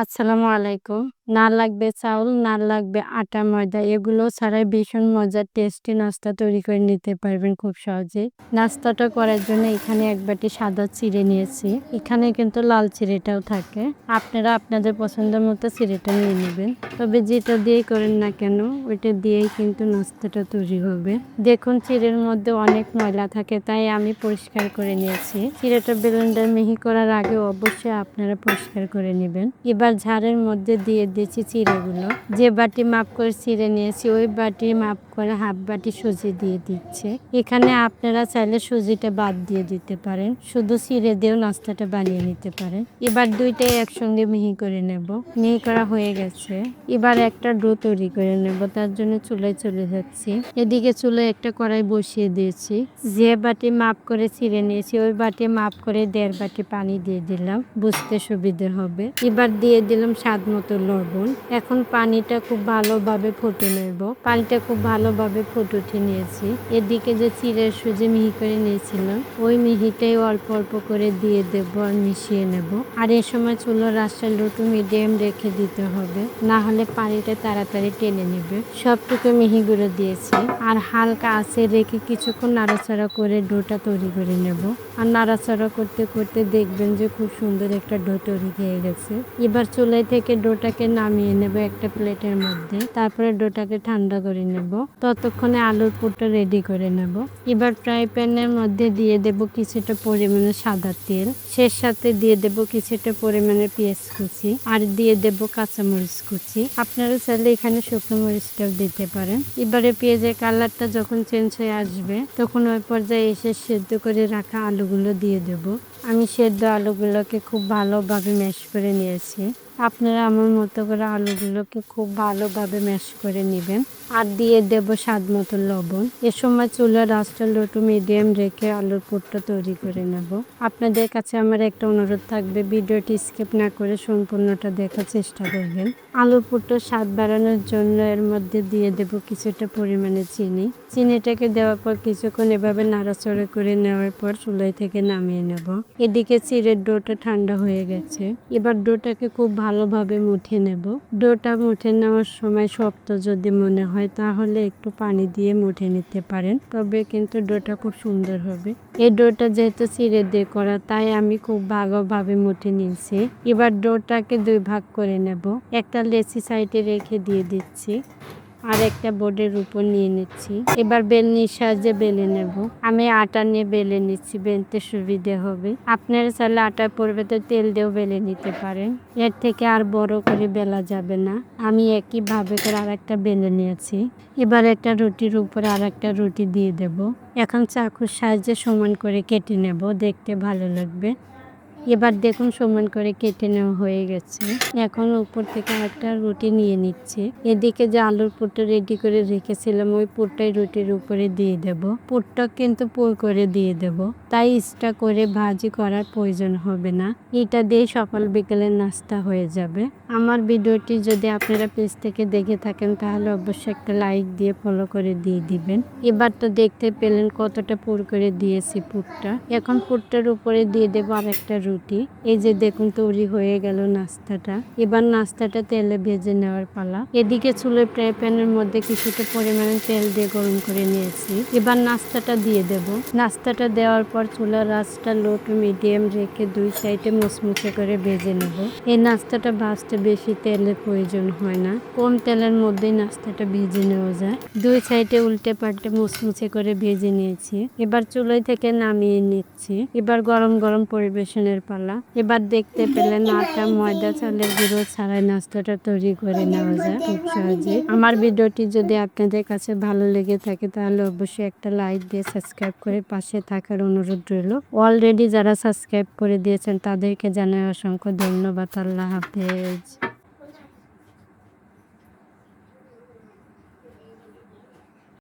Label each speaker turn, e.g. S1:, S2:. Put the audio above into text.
S1: আসসালামু আলাইকুম। না লাগবে চাউল, না লাগবে আটা, ময়দা এগুলো ছাড়াই ভীষণ মজার টেস্টি নাস্তা তৈরি করে নিতে পারবেন খুব সহজেই। নাস্তাটা করার জন্য এখানে ১ বাটি সাদা চিড়ে নিয়েছি। এখানে কিন্তু লাল চিড়েটাও থাকে। আপনারা আপনাদের পছন্দ মতো চিড়েটা নিয়ে নেবেন। তবে যেটা দিয়েই করেন না কেন ওইটা দিয়েই কিন্তু নাস্তাটা তৈরি হবে। দেখুন চিড়ের মধ্যে অনেক ময়লা থাকে তাই আমি পরিষ্কার করে নিয়েছি। চিড়েটা ব্লেন্ডার মিহি করার আগে অবশ্যই আপনারা পরিষ্কার করে নেবেন। এবার ঝাড়ের মধ্যে দিয়ে দিয়েছি চিড়েগুলো। যে বাটি মাপ করে চিড়ে নিয়েছি ওই বাটি মাপ করে হাফ বাটি সুজি দিয়ে দিচ্ছে। এখানে আপনারা চাইলে সুজিটা বাদ দিয়ে দিতে পারেন, শুধু চিড়ে দিয়েও নাস্তাটা বানিয়ে নিতে পারেন। এবার দুইটাই একসঙ্গে মিহি করে নেব। মিহি করা হয়ে গেছে। এবার একটা ডো তৈরি করে নেব, তার জন্য চুলায় চলে যাচ্ছি। এদিকে চুলায় একটা কড়াই বসিয়ে দিয়েছি। যে বাটি মাপ করে চিড়ে নিয়েছি ওই বাটি মাপ করে 1.5 বাটি পানি দিয়ে দিলাম, বুঝতে সুবিধে হবে। এবার দিয়ে দিলাম স্বাদ মতো লবণ। এখন পানিটা খুব ভালোভাবে ফুটে নেব। পানিটা খুব ভালোভাবে ফুটে উঠে নিয়েছি। এদিকে যে চিড়ের সুজি মিহি করে নিয়েছিলাম ওই মিহিটাই অল্প অল্প করে দিয়ে দেব আর মিশিয়ে নেব। আর এ সময় চুলার আঁচটা লো টু মিডিয়াম রেখে দিতে হবে, না হলে পানিটা তাড়াতাড়ি টেনে নেবে। সবটুকু মিহি গুঁড়ো দিয়েছি আর হালকা আঁচে রেখে কিছুক্ষণ নাড়াচাড়া করে ডোটা তৈরি করে নেব। আর নাড়াচাড়া করতে করতে দেখবেন যে খুব সুন্দর একটা ডো তৈরি হয়ে গেছে। এবার চুলাই থেকে ডোটাকে নামিয়ে নেব একটা প্লেটের মধ্যে। তারপরে ডোটাকে ঠান্ডা করে নেব। ততক্ষণে আলুর পুরটা রেডি করে নেব। এবার ফ্রাই প্যানের মধ্যে দিয়ে দেব কিছুটা পরিমাণে সাদা তেল। সে সাথে দিয়ে দেব কিছুটা পরিমাণে পেঁয়াজ কুচি আর দিয়ে দেব কাঁচামরিচ কুচি। আপনারা চাইলে এখানে শুকনো মরিচটাও দিতে পারেন। এবারে পেঁয়াজের কালারটা যখন চেঞ্জ হয়ে আসবে তখন ওই পর্যায়ে এসে সেদ্ধ করে রাখা আলুগুলো দিয়ে দেব। আমি সেদ্ধ আলুগুলোকে খুব ভালোভাবে ম্যাশ করে নিয়েছি। আপনারা আমার মতো করে আলুগুলোকে খুব ভালোভাবে ম্যাশ করে নেবেন। আর দিয়ে দেব স্বাদ মতো লবণ। এ সময় চুলার আঁচটা লো টু মিডিয়াম রেখে আলুর পুরটা তৈরি করে নেব। আপনাদের কাছে আমার একটা অনুরোধ থাকবে, ভিডিওটি স্কিপ না করে সম্পূর্ণটা দেখার চেষ্টা করবেন। আলুর পুরটার স্বাদ বাড়ানোর জন্য এর মধ্যে দিয়ে দেব কিছুটা পরিমাণে চিনি। চিনিটাকে দেওয়ার পর কিছুক্ষণ এভাবে নাড়াচাড়া করে নেওয়ার পর চুলাই থেকে নামিয়ে নেব। এদিকে চিড়ের ডোটা ঠান্ডা হয়ে গেছে। এবার ডোটাকে খুব ভালোভাবে মুঠে নেব। ডোটা মুঠে নেওয়ার সময় শক্ত যদি মনে হয় তাহলে একটু পানি দিয়ে মুঠে নিতে পারেন, তবে কিন্তু ডোটা খুব সুন্দর হবে। এই ডোটা যেহেতু চিড়ে দিয়ে করা তাই আমি খুব ভালোভাবে মুঠে নিয়েছি। এবার ডোটাকে 2 ভাগ করে নেব। একটা লেচি সাইডে রেখে দিয়ে দিচ্ছি আর একটা বোর্ডের উপর নিয়ে নিচ্ছি। এবার বেলনির সাহায্যে বেলে নেব। আমি আটা নিয়ে বেলে নিচ্ছি, বেলতে সুবিধে হবে। আপনারা চাইলে আটার পরিবর্তে তেল দিয়েও বেলে নিতে পারেন। এর থেকে আর বড় করে বেলা যাবে না। আমি একইভাবে করে আর একটা বেলে নিয়েছি। এবার একটা রুটির উপরে আর একটা রুটি দিয়ে দেব। এখন চাকুর সাহায্যে সমান করে কেটে নেব, দেখতে ভালো লাগবে। এবার দেখুন সমান করে কেটে নেওয়া হয়ে গেছে। এখন উপর থেকে একটা রুটি নিয়ে নিচ্ছি। এদিকে যে আলুর পুরটা রেডি করে রেখেছিলাম ওই পুরটাই রুটির উপরে দিয়ে দেব। পুরটা কিন্তু পুর করে দিয়ে দেব, তাই এক্সট্রা করে ভাজি করার প্রয়োজন হবে না। এটা দিয়ে সকাল বিকেলের নাস্তা হয়ে যাবে। আমার ভিডিওটি যদি আপনারা পেজ থেকে দেখে থাকেন তাহলে অবশ্যই একটা লাইক দিয়ে ফলো করে দিয়ে দিবেন। এবার তো দেখতে পেলেন কতটা পুর করে দিয়েছি পুরটা। এখন পুরটার উপরে দিয়ে দেবো আর একটা রুটি। এই যে দেখুন তৈরি হয়ে গেল নাস্তাটা। এবার নাস্তাটা তেলে ভেজে নেওয়ার পালা। এদিকে চুলোয় ফ্রাই প্যানের মধ্যে কিছুটা পরিমাণে তেল দিয়ে গরম করে নিয়েছি। এবার নাস্তাটা দিয়ে দেব। নাস্তাটা দেওয়ার পর চুলার আঁচটা লো টু মিডিয়াম রেখে 2 সাইডে মুচমুচে করে ভেজে নেব। এই নাস্তাটা ভাজতে বেশি তেলের প্রয়োজন হয় না, কম তেলের মধ্যেই নাস্তাটা ভেজে নেওয়া যায়। 2 সাইডে উল্টে পাল্টে মুচমুচে করে ভেজে নিয়েছি। এবার চুলোয় থেকে নামিয়ে নিচ্ছি। এবার গরম গরম পরিবেশনের পালা। এবার দেখতে পেলেন আটা, ময়দা, চালের গুঁড়ো ছাড়াই নাস্তাটা তৈরি করে নেওয়া যায় খুব সহজে। আমার ভিডিওটি যদি আপনাদের কাছে ভালো লেগে থাকে তাহলে অবশ্যই একটা লাইক দিয়ে সাবস্ক্রাইব করে পাশে থাকার অনুরোধ রইল। অলরেডি যারা সাবস্ক্রাইব করে দিয়েছেন তাদেরকে জানাই অসংখ্য ধন্যবাদ। আল্লাহ হাফেজ।